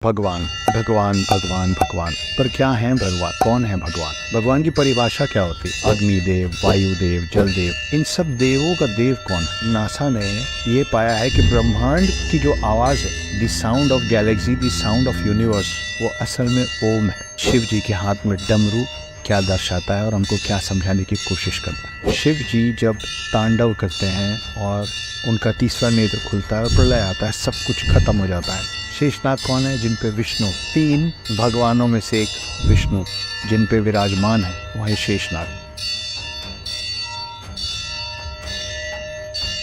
भगवान भगवान भगवान भगवान पर क्या है भगवान? कौन है भगवान? भगवान की परिभाषा क्या होती है? अग्निदेव, वायुदेव, जलदेव, इन सब देवों का देव कौन है? नासा ने ये पाया है कि ब्रह्मांड की जो आवाज है, the sound of Galaxy, the sound of universe, वो असल में ओम है। शिव जी के हाथ में डमरू क्या दर्शाता है और हमको क्या समझाने की कोशिश करता है? शिव जी जब तांडव करते हैं और उनका तीसरा नेत्र खुलता है और प्रलय आता है, सब कुछ खत्म हो जाता है। शेषनाग कौन है? जिन पे विष्णु, तीन भगवानों में से एक विष्णु जिन पे विराजमान है, वो है शेषनाग।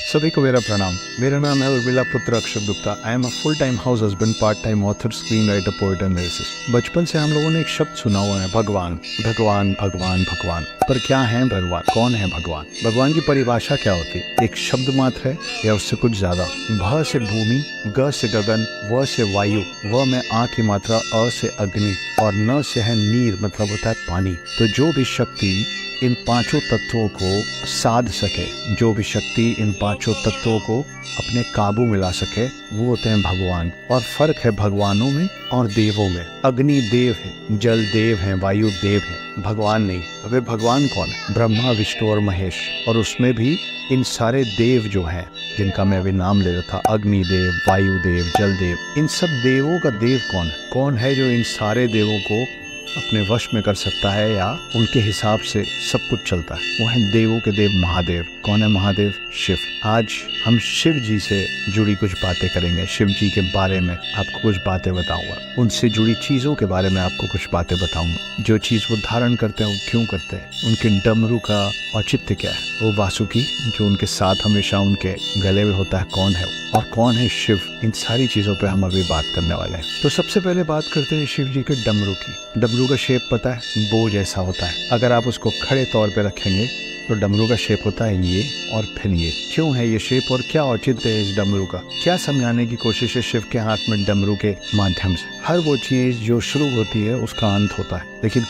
सभी को मेरा प्रणाम। मेरा नाम है उर्मिला पुत्र अक्षर Gupta. I am a full time house husband, part time author, screen writer, poet and lyricist. बचपन से हम लोगों ने एक शब्द सुना हुआ है, भगवान भगवान भगवान भगवान। पर क्या है भगवान? कौन है भगवान? भगवान की परिभाषा क्या होती है? एक शब्द मात्र है या उससे कुछ ज्यादा? भ से भूमि, ग से गगन, व से वायु, व में आ की मात्रा, अ से अग्नि और न से है नीर, मतलब होता है पानी। तो जो भी शक्ति इन पांचों तत्वों को साध सके, जो भी शक्ति इन पांचों तत्वों को अपने काबू में ला सके, वो होते हैं भगवान। और फर्क है भगवानों में और देवों में। अग्नि देव है, जल देव है, वायु देव है, भगवान नहीं। अबे भगवान कौन है? ब्रह्मा, विष्णु और महेश। और उसमें भी इन सारे देव जो हैं, जिनका मैं अभी नाम ले रहा था, अग्नि देव, वायु देव, जल देव, इन सब देवों का देव कौन है? कौन है जो इन सारे देवों को अपने वश में कर सकता है या उनके हिसाब से सब कुछ चलता है? वो है देवों के देव महादेव। कौन है महादेव? शिव। आज हम शिव जी से जुड़ी कुछ बातें करेंगे। शिव जी के बारे में आपको कुछ बातें बताऊंगा, उनसे जुड़ी चीजों के बारे में आपको कुछ बातें बताऊंगा। जो चीज वो धारण करते हैं, वो क्यों करते हैं, उनके डमरू का औचित्य क्या है, वो वासुकी जो उनके साथ हमेशा उनके गले में होता है, कौन है और कौन है शिव? इन सारी चीजों पे हम अभी बात करने वाले हैं। तो सबसे पहले बात करते हैं शिव जी के डमरू की। डमरू का शेप पता है? बो जैसा होता है। अगर आप उसको खड़े तौर पे रखेंगे तो डमरू का शेप होता है ये और फिर ये। क्यों है ये शेप और क्या औचित्य है इस डमरू का? क्या समझाने की कोशिश है शिव के हाथ में डमरू के माध्यम से? हर वो चीज जो शुरू होती है उसका अंत होता है, लेकिन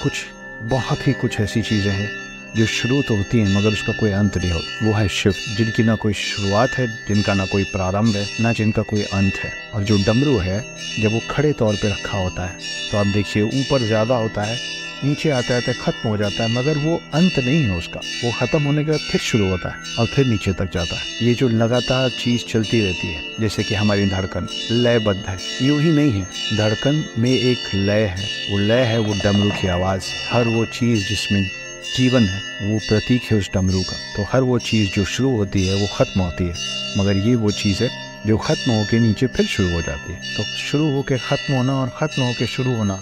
बहुत ही कुछ ऐसी चीजें हैं जो शुरू तो होती है मगर उसका कोई अंत नहीं होता। वो है शिव, जिनकी ना कोई शुरुआत है, जिनका ना कोई प्रारंभ है, ना जिनका कोई अंत है। और जो डमरू है, जब वो खड़े तौर पे रखा होता है तो आप देखिए ऊपर ज्यादा होता है, नीचे आते आते खत्म हो जाता है, मगर वो अंत नहीं है उसका। वो खत्म होने के बाद फिर शुरू होता है और फिर नीचे तक जाता है। ये जो लगातार चीज चलती रहती है, जैसे कि हमारी धड़कन लयबद्ध है, यूं ही नहीं है। धड़कन में एक लय है, वो लय है वो डमरू की आवाज। हर वो चीज जिसमें जीवन है वो प्रतीक है उस डमरू का। तो हर वो चीज जो शुरू होती है वो खत्म होती है, मगर ये वो चीज है जो खत्म होके नीचे फिर शुरू हो जाती है। तो शुरू होके खत्म होना और खत्म होके शुरू होना,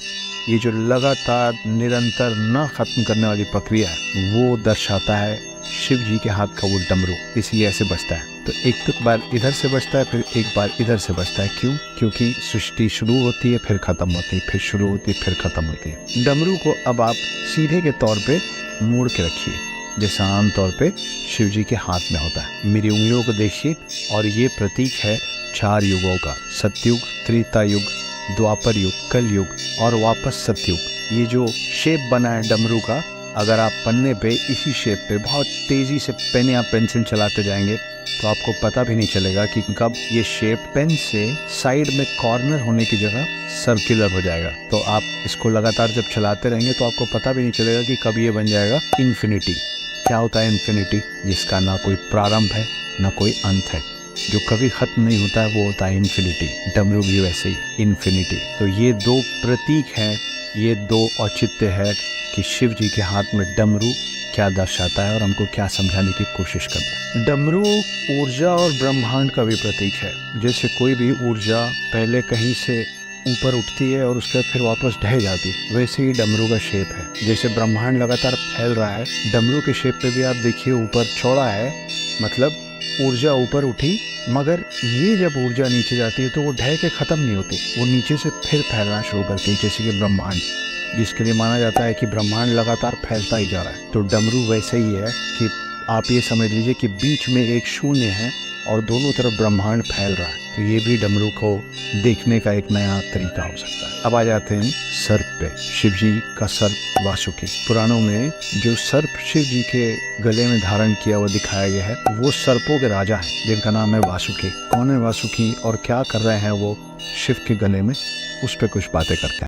ये जो लगातार निरंतर न खत्म करने वाली प्रक्रिया है, वो दर्शाता है शिव जी के हाथ का वो डमरू। इसलिए ऐसे बजता है। तो एक बार इधर से बजता है, फिर एक बार इधर से बजता है। क्यों? क्योंकि सृष्टि शुरू होती है, फिर खत्म होती है, फिर शुरू होती है, फिर खत्म होती है। डमरू को अब आप सीधे के तौर पे मोड़ के रखिए, जैसा आमतौर पे शिव जी के हाथ में होता है। मेरी उंगलियों को देखिए और ये प्रतीक है 4 युगों का, सतयुग, त्रेता युग, द्वापर युग, कल युग और वापस सतयुग। ये जो शेप बना है डमरू का, अगर आप पन्ने पे इसी शेप पे बहुत तेजी से पेन या पेंसिल चलाते जाएंगे तो आपको पता भी नहीं चलेगा कि कब ये शेप पेन से साइड में कॉर्नर होने की जगह सर्कुलर हो जाएगा। तो आप इसको लगातार जब चलाते रहेंगे तो आपको पता भी नहीं चलेगा कि कब ये बन जाएगा इन्फिनिटी। क्या होता है इन्फिनिटी? जिसका ना कोई प्रारंभ है ना कोई अंत है, जो कभी खत्म नहीं होता है, वो होता है इन्फिनिटी। डमरू भी वैसे ही इन्फिनिटी। तो ये दो प्रतीक हैं, ये दो औचित्य है कि शिव जी के हाथ में डमरू क्या दर्शाता है और हमको क्या समझाने की कोशिश करता है। डमरू ऊर्जा और ब्रह्मांड का भी प्रतीक है। जैसे कोई भी ऊर्जा पहले कहीं से ऊपर उठती है और उसके बाद फिर वापस ढह जाती है, वैसे ही डमरू का शेप है। जैसे ब्रह्मांड लगातार फैल रहा है, डमरू के शेप पे भी आप देखिए ऊपर चौड़ा है, मतलब ऊर्जा ऊपर उठी, मगर ये जब ऊर्जा नीचे जाती है तो वो ढह के खत्म नहीं होती, वो नीचे से फिर फैलना शुरू करती है। जैसे कि ब्रह्मांड, जिसके लिए माना जाता है कि ब्रह्मांड लगातार फैलता ही जा रहा है, तो डमरू वैसे ही है कि आप ये समझ लीजिए कि बीच में एक शून्य है और दोनों तरफ ब्रह्मांड फैल रहा है। तो ये भी डमरू को देखने का एक नया तरीका हो सकता है। अब आ जाते हैं सर्प पे। शिव जी का सर्प वासुकी। पुराणों में जो सर्प शिव जी के गले में धारण किया हुआ दिखाया गया है, वो सर्पों के राजा हैं, जिनका नाम है वासुकी। कौन है वासुकी और क्या कर रहे हैं वो शिव के गले में? उस पर कुछ बातें करते हैं।